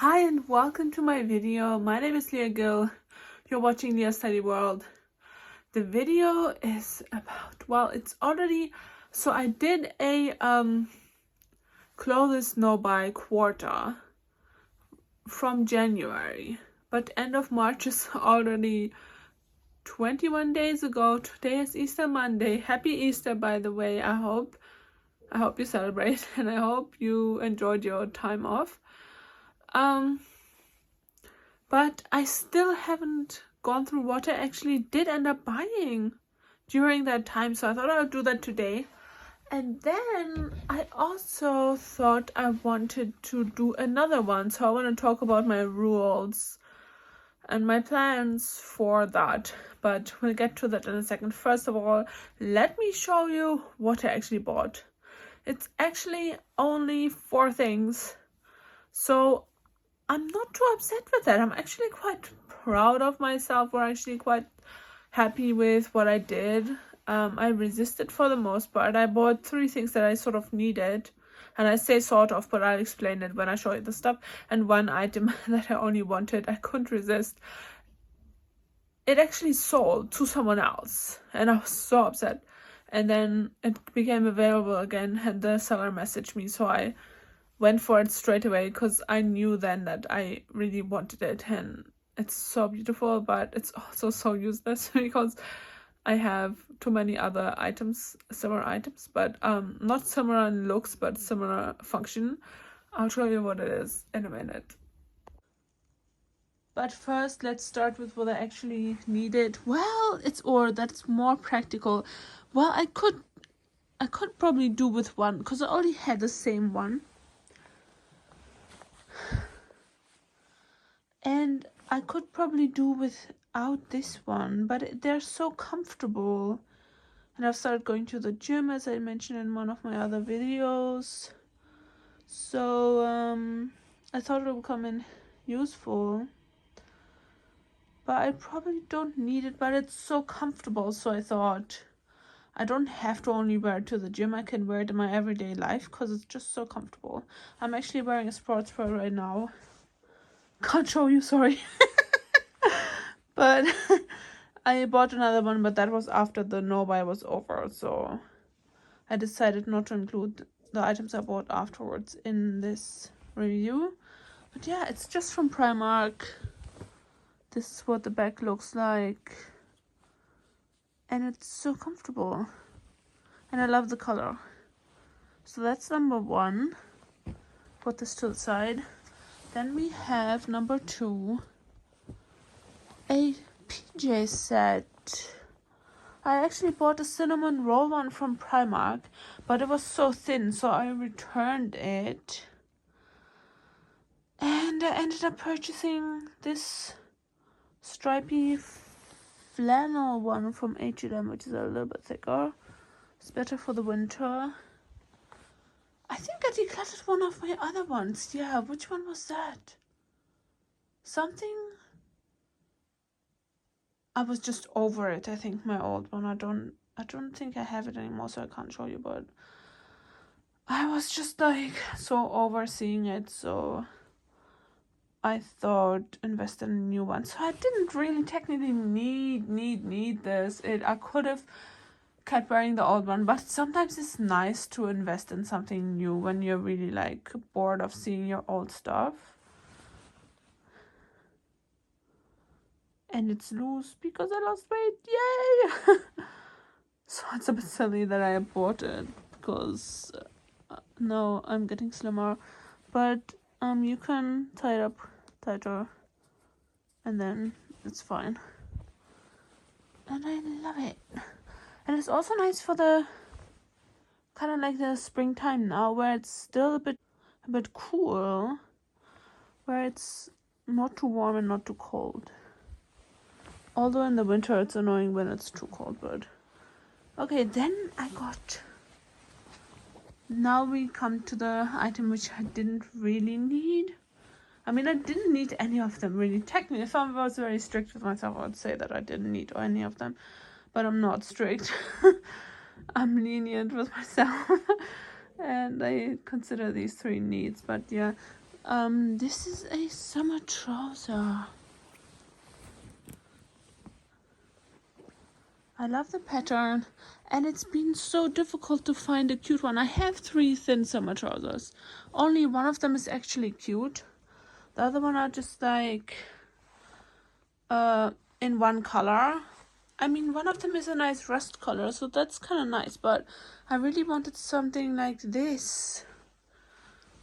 Hi and welcome to my video. My name is Leah Gill. You're watching Leah Study World. The video is about, well, it's already, so I did a clothes no buy quarter from January, but end of March is already 21 days ago. Today is Easter Monday. Happy Easter, by the way. I hope you celebrate and I hope you enjoyed your time off. But I still haven't gone through what I actually did end up buying during that time, so I thought I would do that today. And then I also thought I wanted to do another one, so I want to talk about my rules and my plans for that, but we'll get to that in a second. First of all, let me show you what I actually bought. It's actually only 4 things, so I'm not too upset with that. I'm actually quite proud of myself. We're actually quite happy with what I did. I resisted for the most part. I bought 3 things that I sort of needed. And I say sort of, but I'll explain it when I show you the stuff. And 1 item that I only wanted, I couldn't resist. It actually sold to someone else. And I was so upset. And then it became available again and the seller messaged me. So I went for it straight away because I knew then that I really wanted it, and it's so beautiful, but it's also so useless because I have too many other items, similar items, but not similar in looks but similar function. I'll show you what it is in a minute. But first, let's start with what I actually needed. Well, that's more practical. Well, I could probably do with one because I already had the same one. And I could probably do without this one, but they're so comfortable. And I've started going to the gym, as I mentioned in one of my other videos. So I thought it would come in useful. But I probably don't need it, but it's so comfortable. So I thought I don't have to only wear it to the gym. I can wear it in my everyday life because it's just so comfortable. I'm actually wearing a sports bra right now. Can't show you, sorry. But I bought another one, but that was after the no buy was over, so I decided not to include the items I bought afterwards in this review. But yeah, it's just from Primark. This is what the back looks like, and it's so comfortable, and I love the color. So that's number 1. Put this to the side. Then we have number 2, a PJ set. I actually bought a cinnamon roll one from Primark, but it was so thin, so I returned it. And I ended up purchasing this stripy flannel one from H&M, which is a little bit thicker. It's better for the winter. I think I decluttered one of my other ones. Yeah, which one was that? Something... I was just over it, I think, my old one. I don't think I have it anymore, so I can't show you, but I was just like so over seeing it, so I thought invest in a new one. So I didn't really technically need this. I could have kept wearing the old one, but sometimes it's nice to invest in something new when you're really like bored of seeing your old stuff. And it's loose because I lost weight. Yay! So it's a bit silly that I bought it because now I'm getting slimmer. But you can tie it up tighter and then it's fine. And I love it. And it's also nice for the kind of like the springtime now, where it's still a bit cool, where it's not too warm and not too cold. Although in the winter it's annoying when it's too cold, but okay, then now we come to the item which I didn't really need. I mean, I didn't need any of them really. Technically, if I was very strict with myself, I would say that I didn't need any of them, but I'm not strict. I'm lenient with myself. And I consider these 3 needs. But yeah, This is a summer trouser. I love the pattern, and it's been so difficult to find a cute one. I have 3 thin summer trousers. Only one of them is actually cute. The other one are just like in one color. I mean, one of them is a nice rust color, so that's kind of nice, but I really wanted something like this,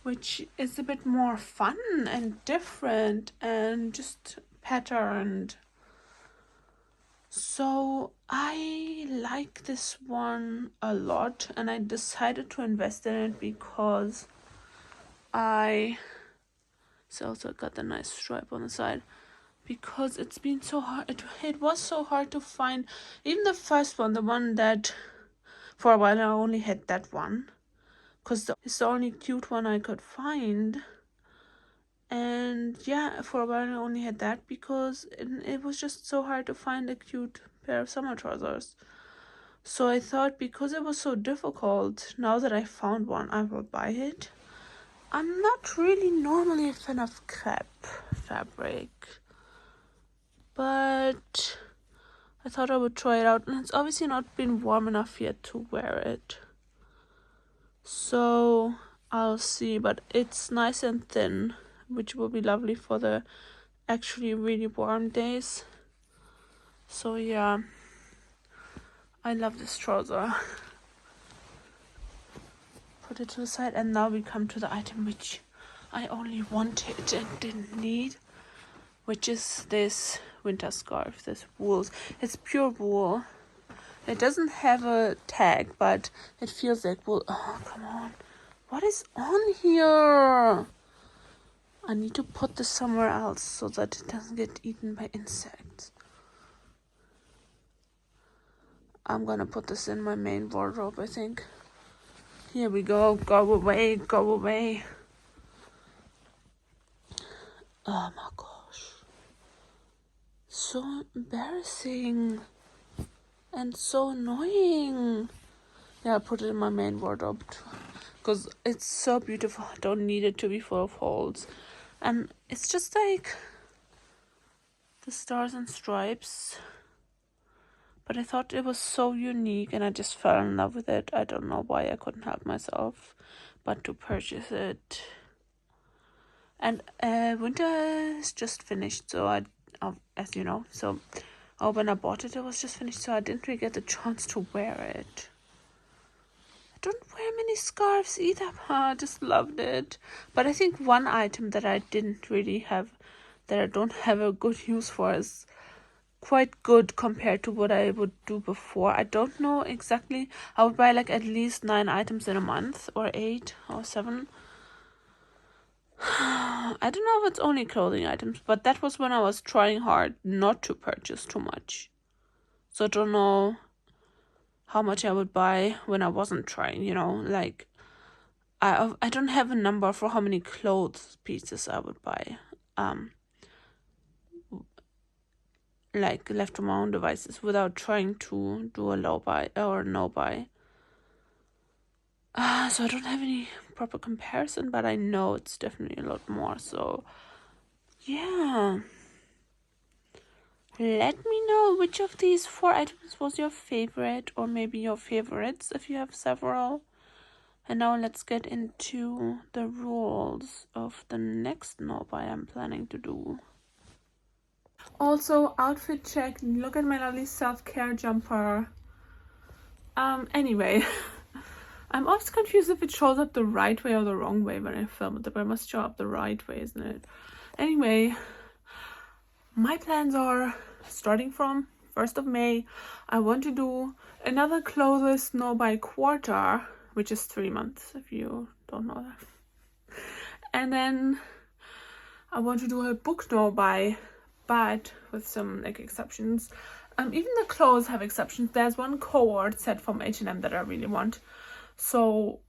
which is a bit more fun and different and just patterned. So I like this one a lot, and I decided to invest in it because it's also got the nice stripe on the side, because it's been so hard. It was so hard to find. Even the first one, the one that for a while I only had that one, because it's the only cute one I could find. And yeah, for a while I only had that because it was just so hard to find a cute pair of summer trousers. So I thought, because it was so difficult, now that I found one, I will buy it. I'm not really normally a fan of crepe fabric, but I thought I would try it out, and it's obviously not been warm enough yet to wear it. So I'll see, but it's nice and thin, which will be lovely for the actually really warm days. So yeah, I love this trouser. Put it to the side, and now we come to the item which I only wanted and didn't need, which is this winter scarf, this wool. It's pure wool. It doesn't have a tag, but it feels like wool. Oh, come on. What is on here? I need to put this somewhere else so that it doesn't get eaten by insects. I'm gonna put this in my main wardrobe, I think. Here we go. Go away, go away. Oh my gosh. So embarrassing. And so annoying. Yeah, I'll put it in my main wardrobe because it's so beautiful. I don't need it to be full of holes. And it's just like the stars and stripes. But I thought it was so unique, and I just fell in love with it. I don't know why I couldn't help myself but to purchase it. And winter is just finished, so as you know, so when I bought it, it was just finished, so I didn't really get the chance to wear it. I don't wear many scarves either, but I just loved it. But I think one item that I didn't really have, that I don't have a good use for, is quite good compared to what I would do before. I don't know exactly. I would buy like at least 9 items in a month, or 8 or 7. I don't know if it's only clothing items, but that was when I was trying hard not to purchase too much. So I don't know how much I would buy when I wasn't trying, like I don't have a number for how many clothes pieces I would buy. Like left to my own devices without trying to do a low buy or no buy. So I don't have any proper comparison, but I know it's definitely a lot more. So yeah, let me know which of these 4 items was your favorite, or maybe your favorites if you have several. And now let's get into the rules of the next no buy I'm planning to do. Also, outfit check. Look at my lovely self-care jumper. Anyway, I'm always confused if it shows up the right way or the wrong way when I film it, but it must show up the right way, isn't it? Anyway, my plans are, starting from 1st of May, I want to do another clothes no buy quarter, which is 3 months, if you don't know that. And then I want to do a book no buy, but with some like exceptions. Even the clothes have exceptions. There's one cohort set from H&M that I really want. So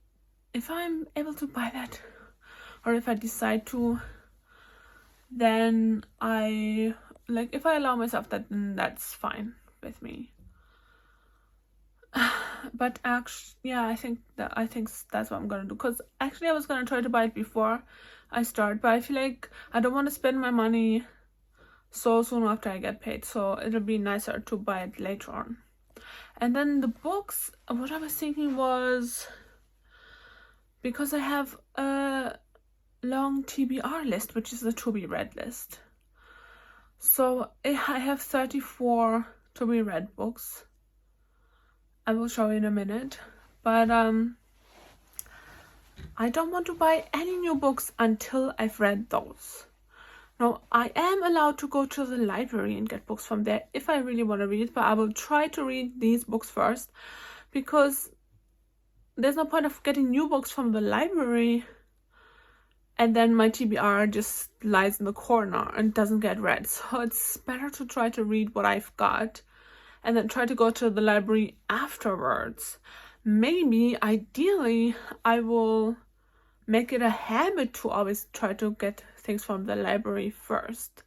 if I'm able to buy that, or if I decide to, then if I allow myself that, then that's fine with me. But actually, yeah, I think that's what I'm gonna do. Because actually I was gonna try to buy it before I start, but I feel like I don't want to spend my money so soon after I get paid, so it'll be nicer to buy it later on. And then the books, what I was thinking was, because I have a long TBR list, which is the to be read list. So I have 34 to be read books. I will show you in a minute. But I don't want to buy any new books until I've read those. Now, I am allowed to go to the library and get books from there if I really want to read, but I will try to read these books first, because there's no point of getting new books from the library and then my TBR just lies in the corner and doesn't get read. So it's better to try to read what I've got and then try to go to the library afterwards. Maybe, ideally, I will make it a habit to always try to get things from the library first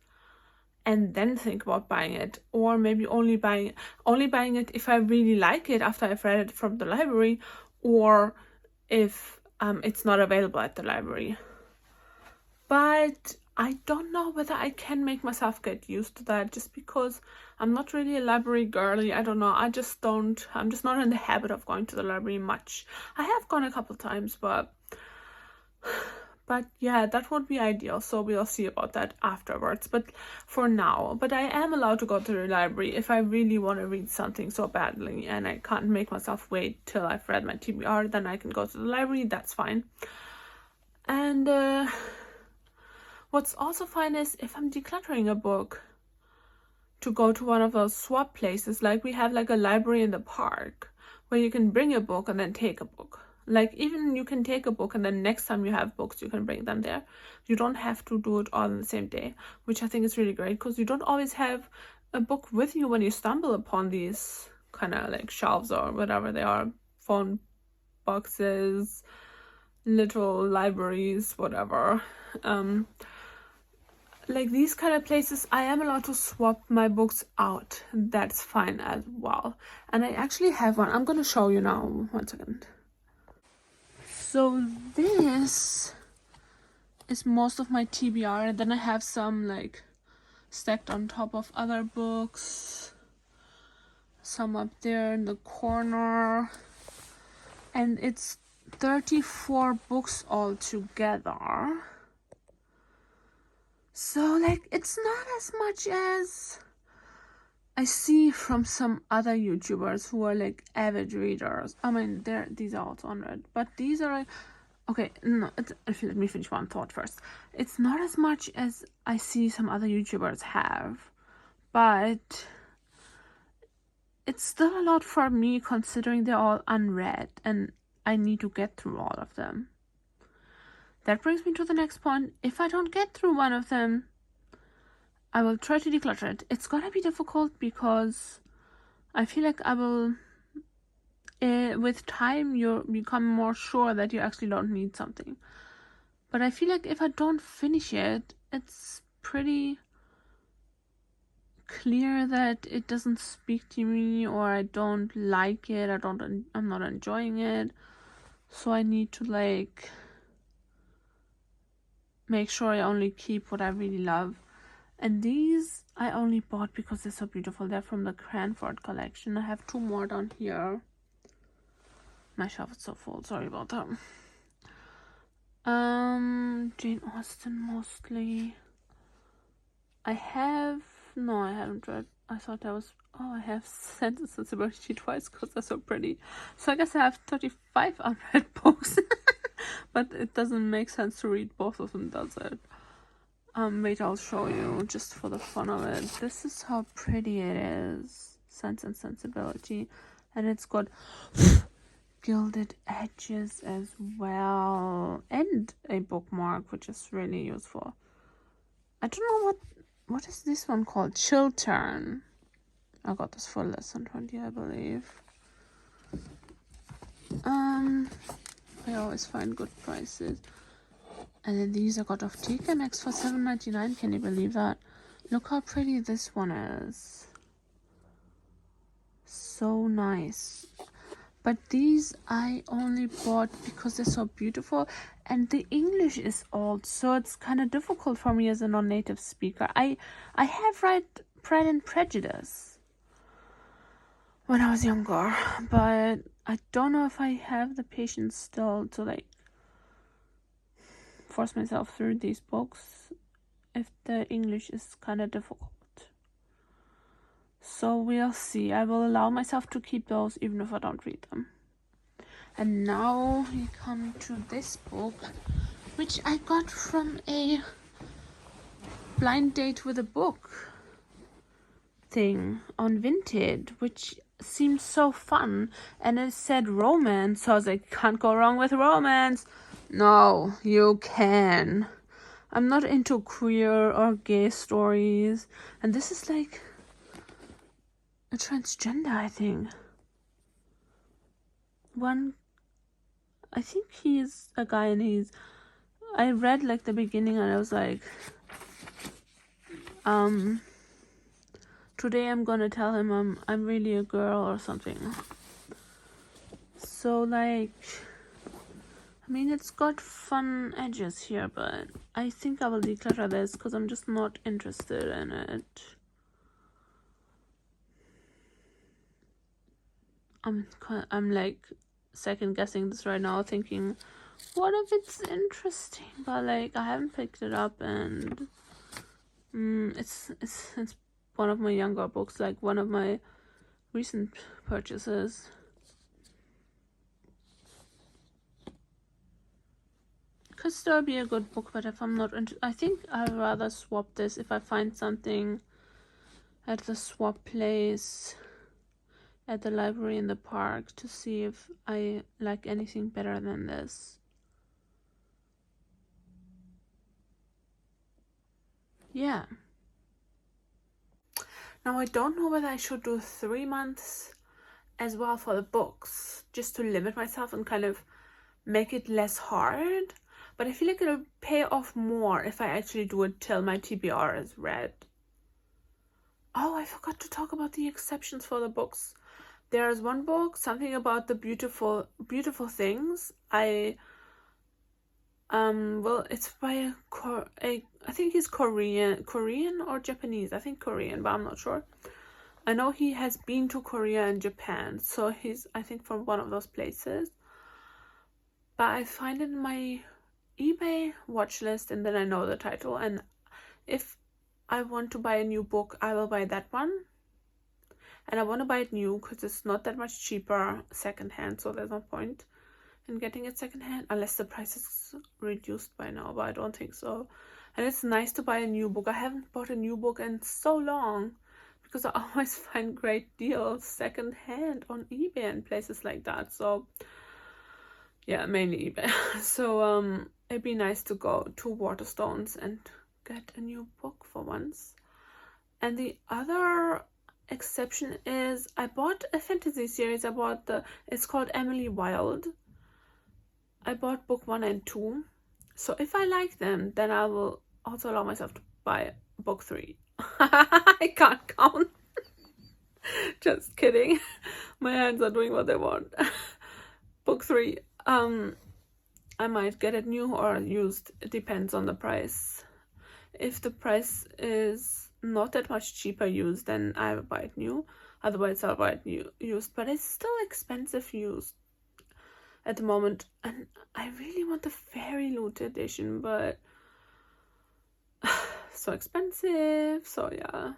and then think about buying it, or maybe only buying it if I really like it after I've read it from the library, or if it's not available at the library. But I don't know whether I can make myself get used to that, just because I'm not really a library girly. I don't know, I'm just not in the habit of going to the library much. I have gone a couple times, but yeah, that would be ideal, so we'll see about that afterwards. But for now, I am allowed to go to the library if I really want to read something so badly and I can't make myself wait till I've read my TBR, then I can go to the library, that's fine. And what's also fine is if I'm decluttering a book, to go to one of those swap places. Like we have like a library in the park where you can bring a book and then take a book. Like even you can take a book and then next time you have books, you can bring them there. You don't have to do it all on the same day, which I think is really great, because you don't always have a book with you when you stumble upon these kind of like shelves or whatever they are, phone boxes, little libraries, whatever. Like these kind of places, I am allowed to swap my books out. That's fine as well. And I actually have one. I'm going to show you now. 1 second. So this is most of my TBR. And then I have some like stacked on top of other books. Some up there in the corner. And it's 34 books all together. So, like, it's not as much as I see from some other YouTubers who are, like, avid readers. I mean, these are also unread, but these are, like, okay, no, let me finish one thought first. It's not as much as I see some other YouTubers have, but it's still a lot for me, considering they're all unread, and I need to get through all of them. That brings me to the next point. If I don't get through one of them, I will try to declutter it. It's gonna be difficult because I feel like I will, with time, you become more sure that you actually don't need something. But I feel like if I don't finish it, it's pretty clear that it doesn't speak to me, or I don't like it, I'm not enjoying it. So I need to like make sure I only keep what I really love. And these I only bought because they're so beautiful. They're from the Cranford collection. I have 2 more down here. My shelf is so full, sorry about that. Jane Austen mostly. I haven't read. I thought that was, I have Sense and Sensibility twice because they're so pretty. So I guess I have 35 unread books. But it doesn't make sense to read both of them, does it? Wait, I'll show you just for the fun of it. This is how pretty it is. Sense and Sensibility. And it's got gilded edges as well. And a bookmark, which is really useful. I don't know what is this one called? Chiltern. I got this for less than 20, I believe. I always find good prices. And then these I got off TK Maxx for $7.99. Can you believe that? Look how pretty this one is. So nice. But these I only bought because they're so beautiful. And the English is old, so it's kind of difficult for me as a non-native speaker. I have read Pride and Prejudice when I was younger, but I don't know if I have the patience still to like force myself through these books if the English is kind of difficult. So we'll see. I will allow myself to keep those even if I don't read them. And now we come to this book, which I got from a blind date with a book thing on Vinted, which seemed so fun. And it said romance, so I was like, can't go wrong with romance. No, you can. I'm not into queer or gay stories, and this is like a transgender, I think. I think he's a guy, and I read like the beginning and I was like, today I'm gonna tell him I'm really a girl or something. So like, I mean, it's got fun edges here, but I think I will declutter this because I'm just not interested in it. I'm like second guessing this right now, thinking, what if it's interesting? But like, I haven't picked it up, and it's one of my younger books, like one of my recent purchases. Could still be a good book, but if I'm not I think I'd rather swap this if I find something at the swap place at the library in the park to see if I like anything better than this. Yeah. Now I don't know whether I should do 3 months as well for the books, just to limit myself and kind of make it less hard. But I feel like it'll pay off more if I actually do it till my TBR is read. Oh, I forgot to talk about the exceptions for the books. There's one book, something about the beautiful things. It's by I think he's Korean or Japanese. I think Korean, but I'm not sure. I know he has been to Korea and Japan, so he's, I think, from one of those places. But I find it in my eBay watch list, and then I know the title, and if I want to buy a new book, I will buy that one. And I want to buy it new because it's not that much cheaper secondhand, so there's no point in getting it secondhand unless the price is reduced by now, but I don't think so. And it's nice to buy a new book. I haven't bought a new book in so long because I always find great deals secondhand on eBay and places like that. So yeah, mainly eBay. So it'd be nice to go to Waterstones and get a new book for once. And the other exception is I bought a fantasy series. It's called Emily Wilde. I bought book 1 and 2. So if I like them, then I will also allow myself to buy book 3. I can't count. Just kidding. My hands are doing what they want. Book 3. I might get it new or used. It depends on the price. If the price is not that much cheaper used, then I will buy it new. Otherwise, I'll buy it used. But it's still expensive used at the moment. And I really want the Fairy Loot edition, but so expensive. So yeah,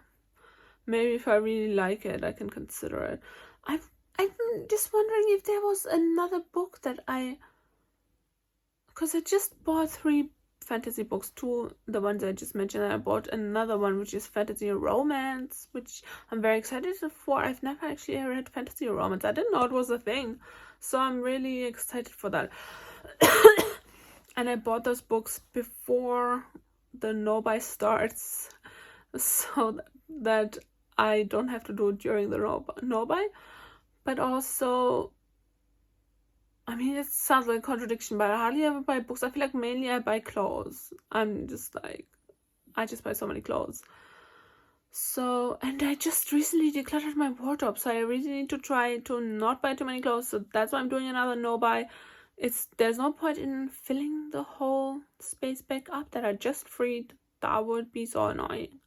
maybe if I really like it, I can consider it. I'm just wondering if there was another book that because I just bought 3 fantasy books, 2 the ones I just mentioned, and I bought another one which is fantasy romance, which I'm very excited for. I've never actually read fantasy romance. I didn't know it was a thing, so I'm really excited for that. And I bought those books before the no-buy starts, so that I don't have to do it during the no-buy. But also, I mean, it sounds like a contradiction, but I hardly ever buy books. I feel like mainly I buy clothes. I'm just like, I just buy so many clothes. So, and I just recently decluttered my wardrobe, so I really need to try to not buy too many clothes. So that's why I'm doing another no-buy, there's no point in filling the whole space back up that I just freed. That would be so annoying.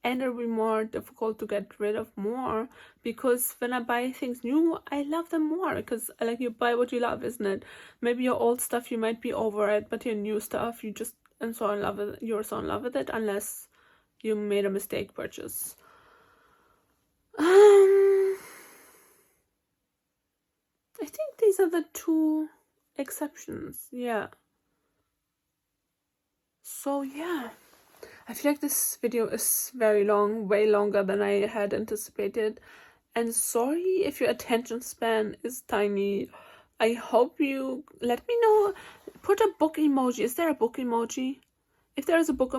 And it would be more difficult to get rid of more, because when I buy things new, I love them more, because like, you buy what you love, isn't it? Maybe your old stuff you might be over it, but your new stuff you're so in love with it, unless you made a mistake purchase. I think these are the two exceptions. Yeah. So yeah, I feel like this video is very long, way longer than I had anticipated. And sorry if your attention span is tiny. I hope you let me know. Put a book emoji. Is there a book emoji? If there is a book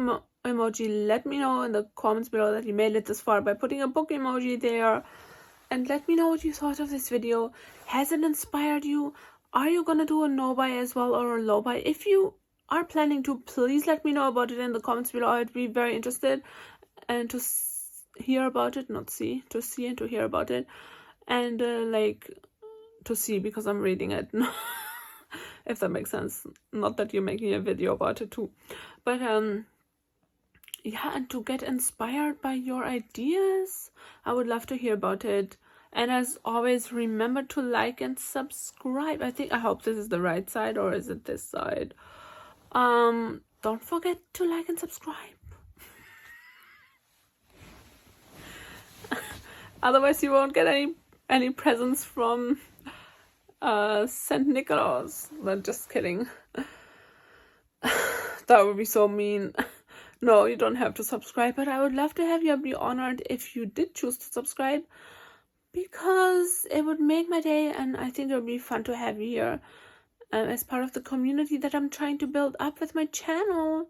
emoji, let me know in the comments below that you made it this far by putting a book emoji there. And let me know what you thought of this video. Has it inspired you? Are you gonna do a no buy as well, or a low buy? If you are planning to, please let me know about it in the comments below. I'd be very interested and to hear about it, to see and to hear about it, and like to see because I'm reading it. If that makes sense. Not that you're making a video about it too, but yeah, and to get inspired by your ideas, I would love to hear about it. And as always, remember to like and subscribe. I hope this is the right side, or is it this side? Don't forget to like and subscribe. Otherwise you won't get any presents from Saint Nicholas. But just kidding. That would be so mean. No, you don't have to subscribe, but I would love to have you. I'd be honored if you did choose to subscribe, because it would make my day, and I think it would be fun to have you here as part of the community that I'm trying to build up with my channel.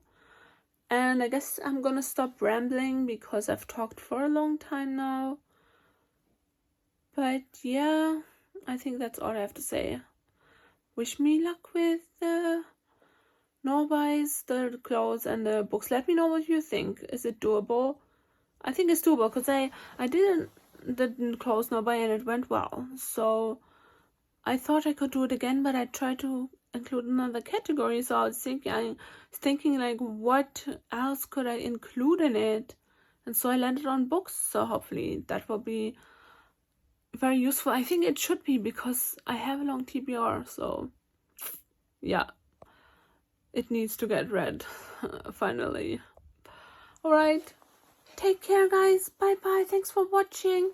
And I guess I'm gonna stop rambling because I've talked for a long time now. But yeah, I think that's all I have to say. Wish me luck with the no buys, the clothes, and the books. Let me know what you think. Is it doable? I think it's doable, because I did the clothes no buy and it went well. So I thought I could do it again, but I tried to include another category. So I was thinking like, what else could I include in it? And so I landed on books. So hopefully that will be very useful. I think it should be, because I have a long TBR. So yeah, it needs to get read finally. All right. Take care, guys. Bye bye. Thanks for watching.